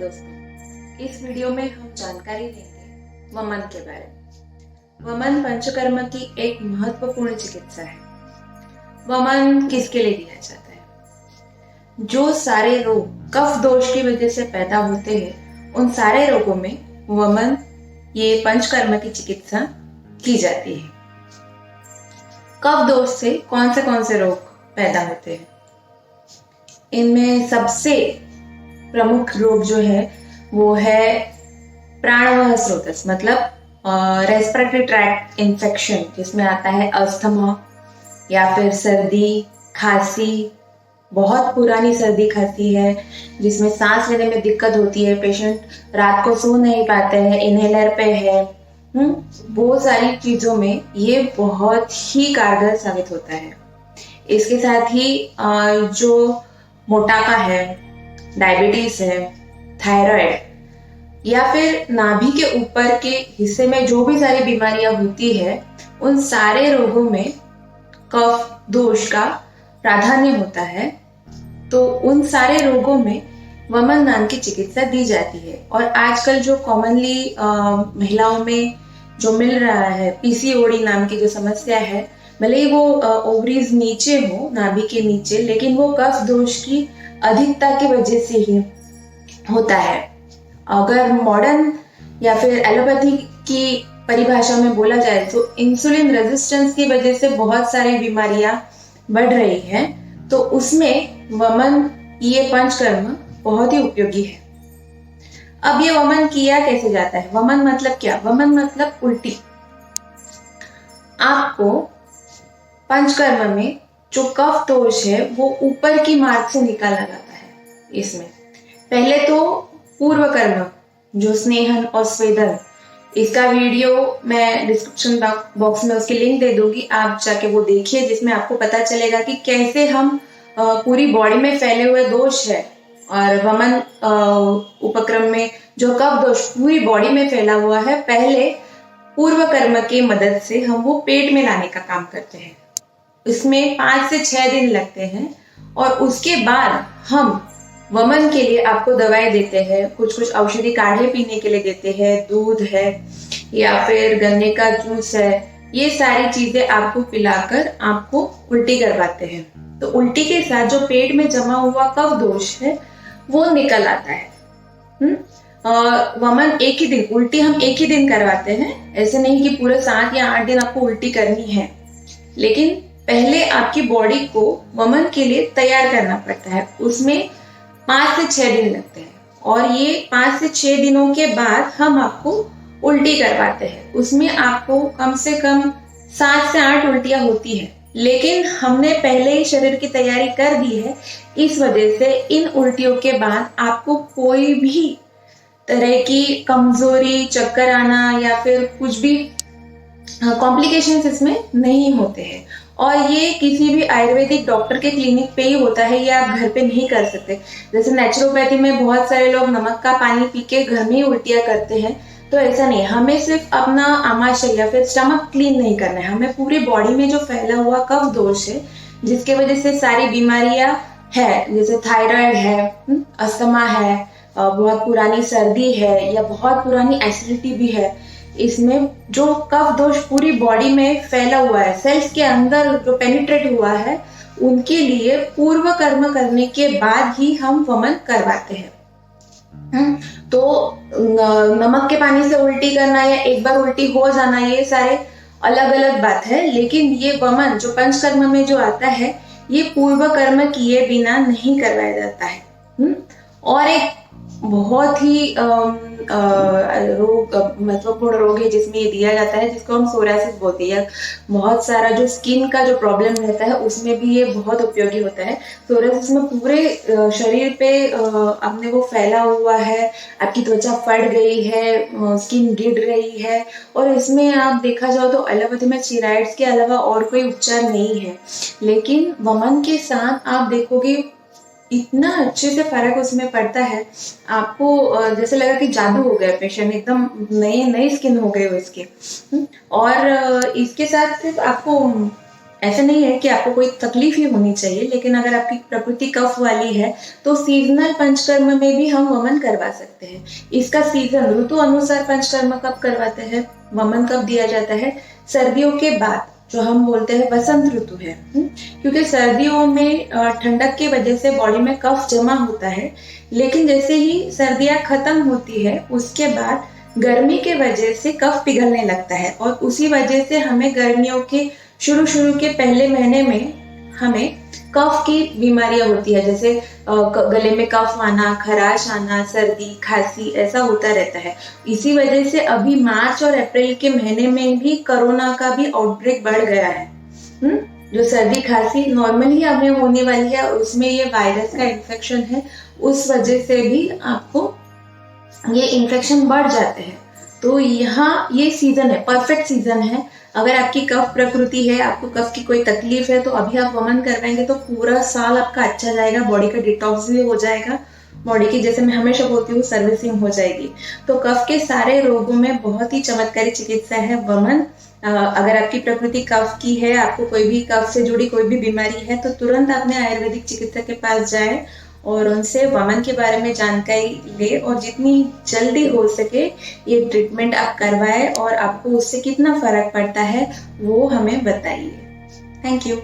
दोस्तों, इस वीडियो में हम जानकारी देंगे वमन के बारे में। वमन पंचकर्म की एक महत्वपूर्ण चिकित्सा है। वमन किसके लिए दिया जाता है? जो सारे रोग कफ दोष की वजह से पैदा होते हैं, उन सारे रोगों में वमन ये पंचकर्म की चिकित्सा की जाती है। कफ दोष से कौन से रोग पैदा होते हैं? इनमें सबसे प्रमुख रोग जो है वो है प्राणवाह स्रोतस, मतलब रेस्पिरेटरी ट्रैक्ट इन्फेक्शन, जिसमें आता है अस्थमा या फिर सर्दी खांसी, बहुत पुरानी सर्दी खांसी है जिसमें सांस लेने में दिक्कत होती है, पेशेंट रात को सो नहीं पाते हैं, इनहेलर पे है। वो सारी चीजों में ये बहुत ही कारगर साबित होता है। इसके साथ ही जो मोटापा है, डायबिटीज है, थायराइड या फिर नाभि के ऊपर के हिस्से में जो भी सारी बीमारियां होती है, उन सारे रोगों में कफ दोष का प्राधान्य होता है। तो उन सारे रोगों में वमन नाम की चिकित्सा दी जाती है। और आजकल जो कॉमनली महिलाओं में जो मिल रहा है, पीसीओडी नाम की जो समस्या है, भले ही वो ओवरीज नीचे हो, नाभि के नीचे, लेकिन वो कफ दोष की अधिकता की वजह से ही होता है। अगर मॉडर्न या फिर एलोपैथी की परिभाषा में बोला जाए तो इंसुलिन रेजिस्टेंस की वजह से बहुत सारी बीमारियां बढ़ रही हैं, तो उसमें वमन ये पंचकर्म बहुत ही उपयोगी है। अब ये वमन किया कैसे जाता है? वमन मतलब क्या? वमन मतलब उल्टी। आपको पंचकर्म में जो कफ दोष है वो ऊपर की मार्ग से निकाला जाता है। इसमें पहले तो पूर्व कर्म, जो स्नेहन और स्वेदन, इसका वीडियो मैं डिस्क्रिप्शन बॉक्स में उसकी लिंक दे दूंगी, आप जाके वो देखिए, जिसमें आपको पता चलेगा कि कैसे हम पूरी बॉडी में फैले हुए दोष है और वमन उपक्रम में जो कफ दोष पूरी बॉडी में फैला हुआ है, पहले पूर्व कर्म की मदद से हम वो पेट में लाने का काम करते हैं। इसमें 5 से 6 दिन लगते हैं और उसके बाद हम वमन के लिए आपको दवाएं देते हैं, कुछ औषधि काढ़े पीने के लिए देते हैं, दूध है या फिर गन्ने का जूस है, ये सारी चीजें आपको पिलाकर आपको उल्टी करवाते हैं। तो उल्टी के साथ जो पेट में जमा हुआ कफ दोष है वो निकल आता है। वमन एक ही दिन, उल्टी हम एक ही दिन करवाते हैं, ऐसे नहीं कि पूरे 7 या 8 दिन आपको उल्टी करनी है, लेकिन पहले आपकी बॉडी को वमन के लिए तैयार करना पड़ता है। उसमें 5 से 6 दिन लगते हैं और ये 5 से 6 दिनों के बाद हम आपको उल्टी करवाते हैं। उसमें आपको कम से कम 7 से 8 उल्टियां होती है, लेकिन हमने पहले ही शरीर की तैयारी कर दी है, इस वजह से इन उल्टियों के बाद आपको कोई भी तरह की कमजोरी, चक्कर आना या फिर कुछ भी कॉम्प्लिकेशंस इसमें नहीं होते हैं। और ये किसी भी आयुर्वेदिक डॉक्टर के क्लिनिक पे ही होता है, ये आप घर पे नहीं कर सकते। जैसे नेचुरोपैथी में बहुत सारे लोग नमक का पानी पी के घर में ही उल्टियां करते हैं, तो ऐसा नहीं है। हमें सिर्फ अपना आमाशय या फिर स्टमक क्लीन नहीं करना है, हमें पूरी बॉडी में जो फैला हुआ कफ दोष है, जिसके वजह से सारी बीमारियां है, जैसे थायराइड है, अस्थमा है, बहुत पुरानी सर्दी है या बहुत पुरानी एसिडिटी भी है, इसमें जो कफ दोष पूरी बॉडी में फैला हुआ है, सेल्स के अंदर जो पेनिट्रेट हुआ है, उनके लिए पूर्व कर्म करने के बाद ही हम वमन करवाते हैं। तो नमक के पानी से उल्टी करना या एक बार उल्टी हो जाना, ये सारे अलग अलग बात है, लेकिन ये वमन जो पंचकर्म में जो आता है, ये पूर्व कर्म किए बिना नहीं करवाया जाता है। और एक बहुत ही महत्वपूर्ण रोग है जिसमें ये दिया जाता है, जिसको हम सोरासिस बोलते हैं। बहुत सारा जो स्किन का जो प्रॉब्लम रहता है उसमें भी ये बहुत उपयोगी होता है। सोरासिस में पूरे शरीर पे अपने वो फैला हुआ है, आपकी त्वचा फट गई है, स्किन गिर रही है, और इसमें आप देखा जाओ तो एलोपैथी में स्टेरॉइड्स के अलावा और कोई उपचार नहीं है, लेकिन वमन के साथ आप देखोगे इतना अच्छे से फर्क उसमें पड़ता है। आपको जैसे लगा कि जादू हो गया, पेशेंट एकदम नई स्किन हो गई उसकी। और इसके साथ सिर्फ आपको ऐसा नहीं है कि आपको कोई तकलीफ ही होनी चाहिए, लेकिन अगर आपकी प्रकृति कफ वाली है तो सीजनल पंचकर्म में भी हम वमन करवा सकते हैं। इसका सीजन ऋतु अनुसार पंचकर्म कब करवाते हैं, वमन कब दिया जाता है, सर्दियों के बाद, जो हम बोलते हैं वसंत ऋतु है। क्योंकि सर्दियों में ठंडक की वजह से बॉडी में कफ जमा होता है, लेकिन जैसे ही सर्दियां खत्म होती है उसके बाद गर्मी के वजह से कफ पिघलने लगता है, और उसी वजह से हमें गर्मियों के शुरू के पहले महीने में हमें कफ की बीमारियां होती है, जैसे गले में कफ आना, खराश आना, सर्दी, खांसी, ऐसा होता रहता है। इसी वजह से अभी मार्च और अप्रैल के महीने में भी कोरोना का भी आउटब्रेक बढ़ गया है। जो सर्दी खांसी नॉर्मली हमें होने वाली है, उसमें ये वायरस का इन्फेक्शन है, उस वजह से भी आपको ये इन्फेक्शन बढ़ जाते हैं। तो यहाँ ये सीजन है, परफेक्ट सीजन है। अगर आपकी कफ प्रकृति है, आपको कफ की कोई तकलीफ है, तो अभी आप वमन करवाएंगे तो पूरा साल आपका अच्छा जाएगा, बॉडी का डिटॉक्स भी हो जाएगा, बॉडी की, जैसे मैं हमेशा बोलती हूँ, सर्विसिंग हो जाएगी। तो कफ के सारे रोगों में बहुत ही चमत्कारी चिकित्सा है वमन। अगर आपकी प्रकृति कफ की है, आपको कोई भी कफ से जुड़ी कोई भी बीमारी है, तो तुरंत अपने आयुर्वेदिक चिकित्सक के पास जाए और उनसे वमन के बारे में जानकारी ले, और जितनी जल्दी हो सके ये ट्रीटमेंट आप करवाएं, और आपको उससे कितना फर्क पड़ता है वो हमें बताइए। Thank you.